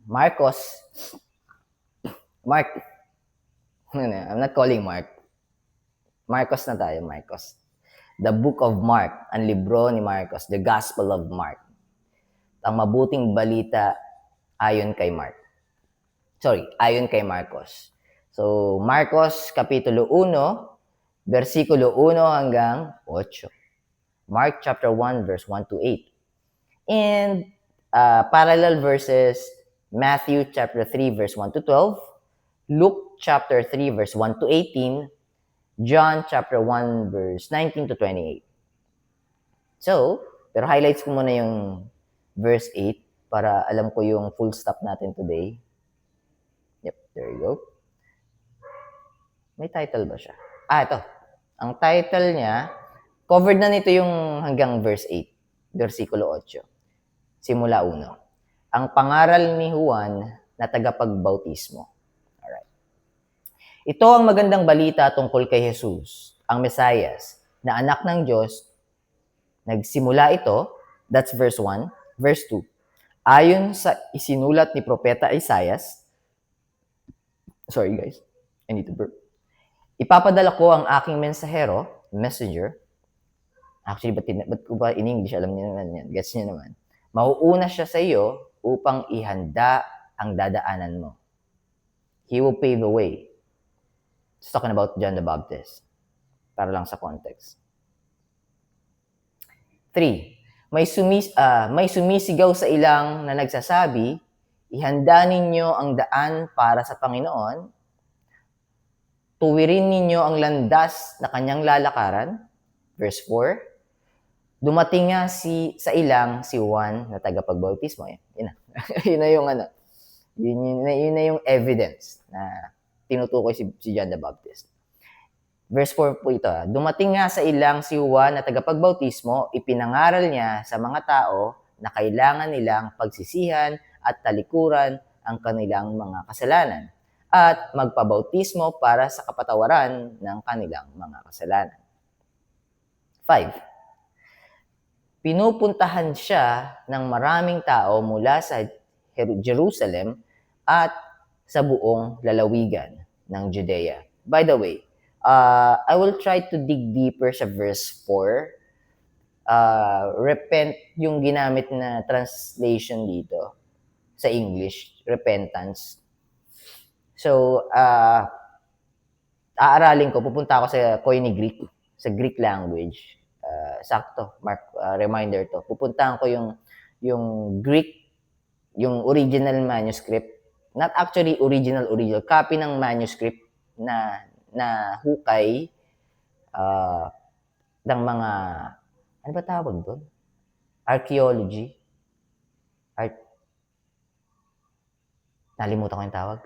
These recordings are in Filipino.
Marcos, Mark, I'm not calling Mark. Marcos na tayo, Marcos. The Book of Mark, ang libro ni Marcos, the Gospel of Mark. Ang mabuting balita ayon kay Mark. Ayon kay Marcos. So, Marcos, Kapitulo 1, versikulo 1 hanggang 8. Mark chapter 1, verse 1 to 8. And parallel verses, Matthew chapter 3, verse 1 to 12, Luke chapter 3, verse 1 to 18, John chapter 1, verse 19 to 28. So, pero highlights ko muna yung verse 8 para alam ko yung full stop natin today. Yep, there you go. May title ba siya? Ito. Ang title niya, covered na nito yung hanggang verse 8, versikulo 8. Simula 1. Ang pangaral ni Juan na tagapagbautismo. Alright. Ito ang magandang balita tungkol kay Jesus, ang Mesayas, na anak ng Diyos. Nagsimula ito, that's verse 1. Verse 2. Ayon sa isinulat ni Propeta Isaias, sorry guys, I need to burp. Ipapadala ko ang aking messenger. Actually, ba't ko ba in English? Alam niyo naman yan. Gets niyo naman. Mauuna siya sa iyo upang ihanda ang dadaanan mo. He will pave the way. It's talking about John the Baptist. Para lang sa context. 3. May sumisigaw sa ilang na nagsasabi, ihanda ninyo ang daan para sa Panginoon, tuwirin ninyo ang landas na kanyang lalakaran. Verse 4. Dumating nga sa ilang si Juan na tagapagbautismo. Yun na. Yun na yung yun na yung evidence na tinutukoy si John the Baptist. Verse 4 po ito. Dumating nga sa ilang si Juan na tagapagbautismo, ipinangaral niya sa mga tao na kailangan nilang pagsisihan at talikuran ang kanilang mga kasalanan at magpabautismo para sa kapatawaran ng kanilang mga kasalanan. 5. Pinupuntahan siya ng maraming tao mula sa Jerusalem at sa buong lalawigan ng Judea. By the way, I will try to dig deeper sa verse 4. Repent yung ginamit na translation dito sa English, repentance. So, aaralin ko, pupunta ako sa Koine Greek, sa Greek language. Sakto, Mark, reminder to. Pupuntahan ko yung Greek, yung original manuscript. Not actually original, copy ng manuscript na hukay ng mga, ano ba tawag doon? Archaeology. Nalimutan ko yung tawag.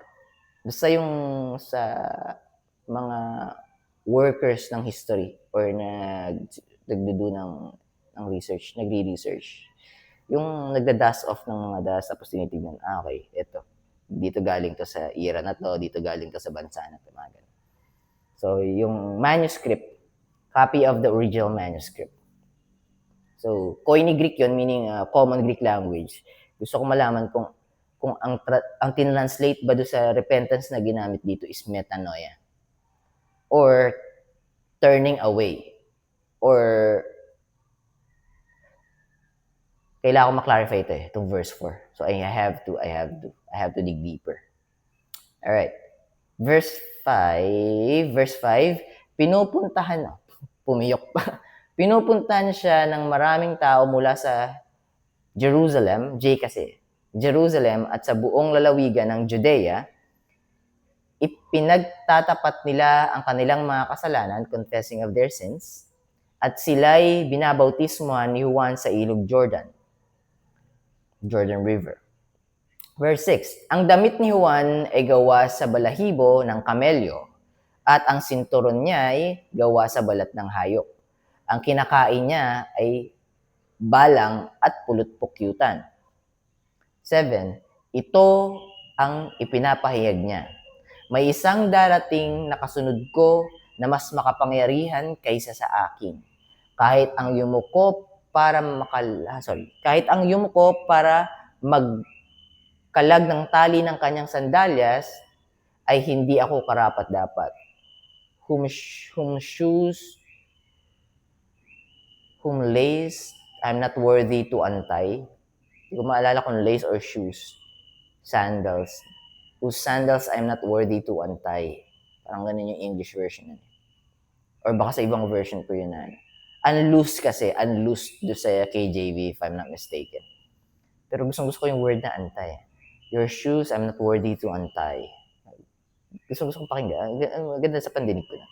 Basta yung sa mga workers ng history or nagdo research, nagre-research. Yung nagda-dust off ng mga dust, tapos tinitignan, okay, ito. Dito galing to sa era na to, dito galing to sa bansa na to, mga ganun. So, yung manuscript, copy of the original manuscript. So, Koine Greek yun, meaning common Greek language. Gusto ko malaman kung ang tinranslate ba do sa repentance na ginamit dito is metanoia or turning away or kailangan ko ma-clarify ito itong verse 4. So I have to dig deeper. All right. Verse 5, pinupuntahan siya ng maraming tao mula sa Jerusalem at sa buong lalawigan ng Judea. Ipinagtatapat nila ang kanilang mga kasalanan, confessing of their sins, at sila'y binabautismohan ni Juan sa ilog Jordan River. Verse 6, ang damit ni Juan ay gawa sa balahibo ng kamelyo at ang sinturon niya ay gawa sa balat ng hayop. Ang kinakain niya ay balang at pulot-pukyutan. 7, ito ang ipinapahayag niya. May isang darating na kasunod ko na mas makapangyarihan kaysa sa akin. Kahit ang yumuko para kalag ng tali ng kanyang sandalyas, ay hindi ako karapat-dapat. Whom lace, I'm not worthy to untie. Hindi ko maalala kung lace or shoes. Sandals. Whose sandals I'm not worthy to untie. Parang ganun yung English version. Or baka sa ibang version ko yun na. Unloose kasi. Unloose do sa KJV if I'm not mistaken. Pero gusto ko yung word na untie. Your shoes I'm not worthy to untie. Gusto kong pakinggan. Ganda sa pandinig ko na.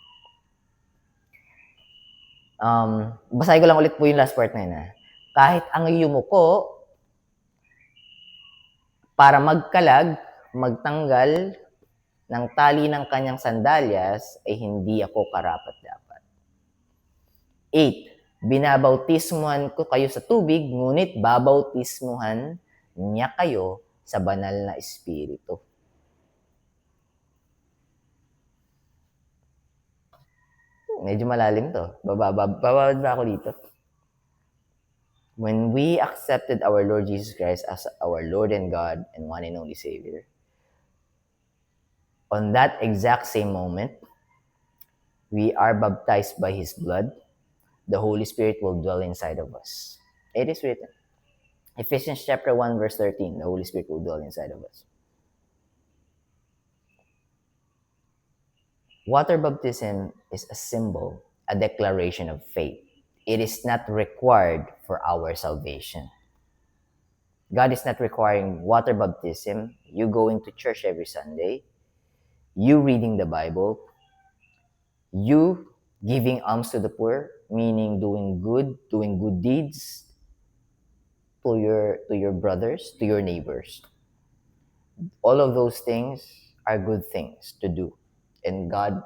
Basahin ko lang ulit po yung last part na yun. Kahit ang yumuko, para magtanggal ng tali ng kanyang sandalyas, ay hindi ako karapat-dapat. 8. Binabautismuhan ko kayo sa tubig, ngunit babautismuhan niya kayo sa banal na Espiritu. Medyo malalim to. Bababad ba ako dito? When we accepted our Lord Jesus Christ as our Lord and God and one and only Savior, on that exact same moment, we are baptized by His blood. The Holy Spirit will dwell inside of us. It is written. Ephesians chapter 1 verse 13, the Holy Spirit will dwell inside of us. Water baptism is a symbol, a declaration of faith. It is not required for our salvation. God is not requiring water baptism, you going to church every Sunday, you reading the Bible, you giving alms to the poor, meaning doing good deeds to your brothers, to your neighbors. All of those things are good things to do. And God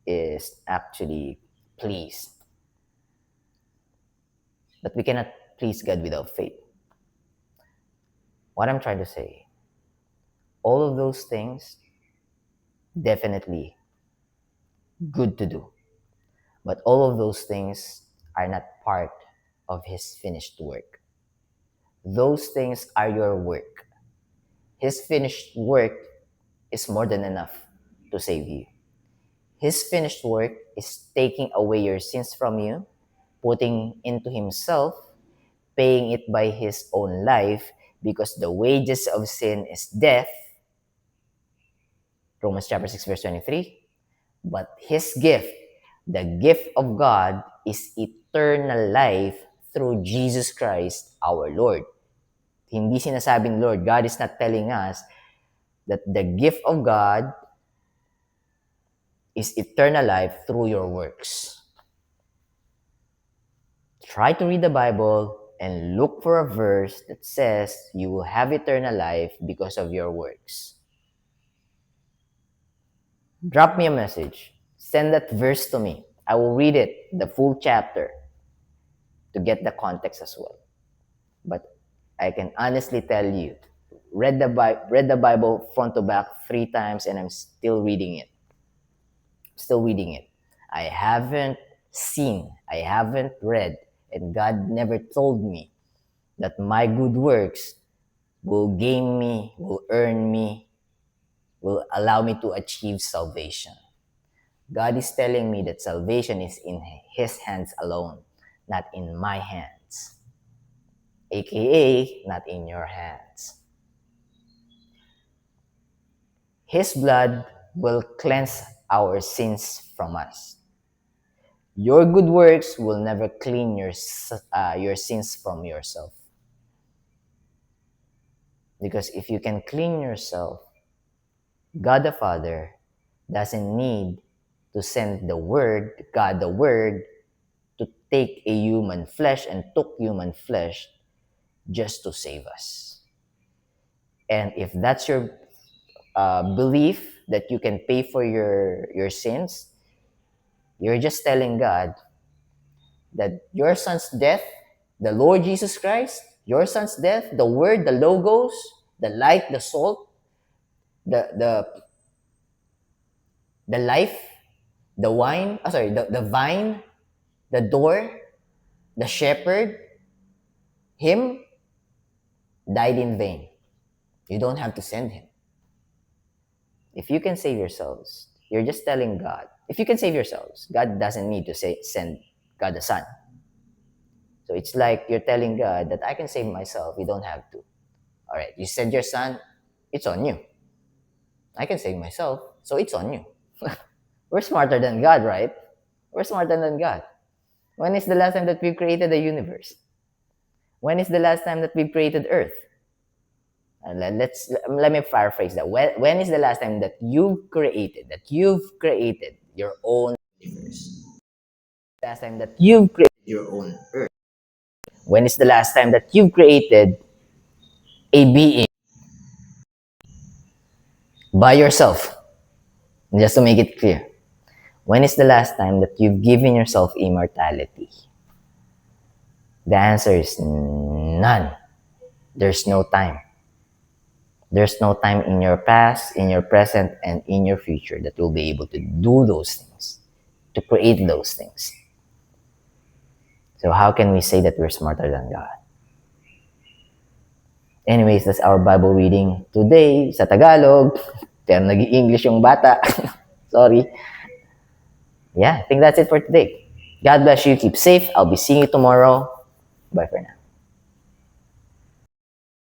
is actually pleased. But we cannot please God without faith. What I'm trying to say, all of those things, definitely good to do. But all of those things are not part of His finished work. Those things are your work. His finished work is more than enough to save you. His finished work is taking away your sins from you, putting into Himself, paying it by His own life, because the wages of sin is death. Romans chapter 6 verse 23. But His gift, the gift of God, is eternal life through Jesus Christ our Lord. Hindi sinasabing Lord. God is not telling us that the gift of God is eternal life through your works. Try to read the Bible and look for a verse that says you will have eternal life because of your works. Drop me a message. Send that verse to me. I will read it, the full chapter, to get the context as well. But I can honestly tell you, read the Bible front to back 3 times and I'm still reading it. I haven't seen, I haven't read, and God never told me that my good works will gain me, will earn me, will allow me to achieve salvation. God is telling me that salvation is in His hands alone, not in my hands. AKA, not in your hands. His blood will cleanse our sins from us. Your good works will never clean your sins from yourself. Because if you can clean yourself, God the Father doesn't need to send the Word, God the Word, to take a human flesh and took human flesh just to save us. And if that's your belief that you can pay for your sins, you're just telling God that your son's death, the Lord Jesus Christ, your son's death, the Word, the Logos, the light, the salt, the life, the wine, the vine, the door, the shepherd, Him died in vain. You don't have to send him. If you can save yourselves, you're just telling God. If you can save yourselves, God doesn't need to send God the Son. So it's like you're telling God that I can save myself. You don't have to. All right, you send your Son, it's on you. I can save myself, so it's on you. We're smarter than God, right? We're smarter than God. When is the last time that we created the universe? When is the last time that we created Earth? Let me paraphrase that. When is the last time that you've created your own universe? Last time that you've created your own Earth? When is the last time that you've created a being by yourself? Just to make it clear. When is the last time that you've given yourself immortality? The answer is none. There's no time. There's no time in your past, in your present, and in your future that you'll be able to do those things, to create those things. So how can we say that we're smarter than God? Anyways, that's our Bible reading today sa Tagalog. Pero nag-English yung bata. Sorry. Yeah, I think that's it for today. God bless you. Keep safe. I'll be seeing you tomorrow. Bye for now.